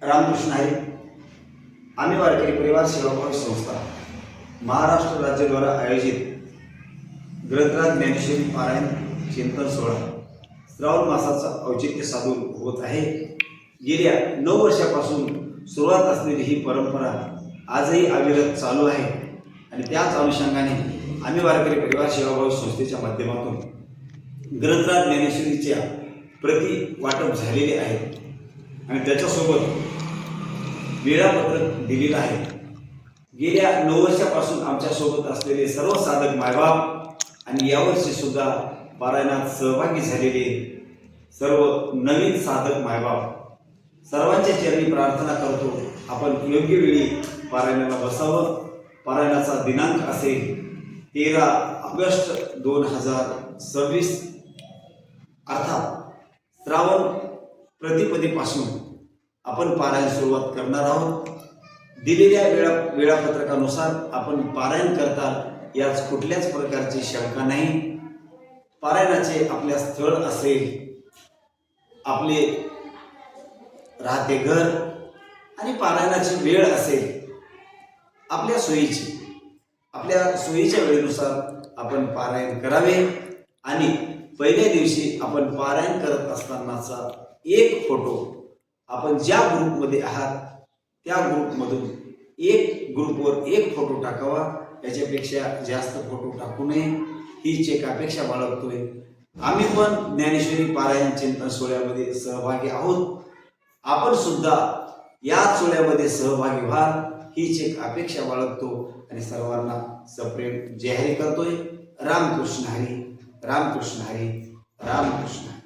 रामकृष्ण हरी. आम्ही वारकरी परिवार सेवाभावी संस्था महाराष्ट्र राज्य द्वारा आयोजित ग्रंथराज ज्ञानेश्वरी पारायण चिंतन सोहळा श्रावण मासाचा औचित्य साधून होत आहे. गेल्या 9 वर्षापासून सुरुवात असलेली ही परंपरा आजही अविरत चालू आहे आणि त्याच अनुषंगाने आम्ही वारकरी परिवार सेवाभावी संस्थेच्या माध्यमातून ग्रंथराज ज्ञानेश्वरीच्या प्रति वाटप झालेले आहेत आणि त्याच्यासोबत वेळापत्रक दिलेलं आहे. गेल्या 9 वर्षापासून आमच्यासोबत असलेले सर्व साधक मायबाप आणि यावर्षी सुद्धा पारायणात सहभागी झालेले सर्व नवीन साधक मायबाप सर्वांच्या चरणी प्रार्थना करतो, आपण योग्य वेळी पारायणाला बसावं. पारायणाचा दिनांक असेल 13 ऑगस्ट 2026 अर्थात श्रावण प्रतिपदेपासून आपण पारायण सुरुवात करणार आहोत. दिलेल्या वेळापत्रकानुसार आपण पारायण करताल याच कुठल्याच प्रकारची शंका नाही. पारायणाचे आपल्या स्थळ असेल, आपले राहते घर आणि पारायणाची वेळ असेल आपल्या सोयीच्या वेळेनुसार आपण पारायण करावे. आणि पहिल्या दिवशी आपण पारायण करत असतानाचा एक फोटो आपण ज्या ग्रुपमध्ये आहात त्या ग्रुपमधून ग्रुपवर एक फोटो टाकावा. याच्यापेक्षा जास्त फोटो टाकू नये हीच एक अपेक्षा बाळगतोय. आम्ही पण ज्ञानेश्वरी पारायण चिंतन सोहळ्यामध्ये सहभागी आहोत. आपण सुद्धा या सोहळ्यामध्ये सहभागी व्हा हीच एक अपेक्षा बाळगतो आणि सर्वांना सप्रेम जय हरी करतोय. रामकृष्ण हरी, रामकृष्ण हरी, रामकृष्ण हरी.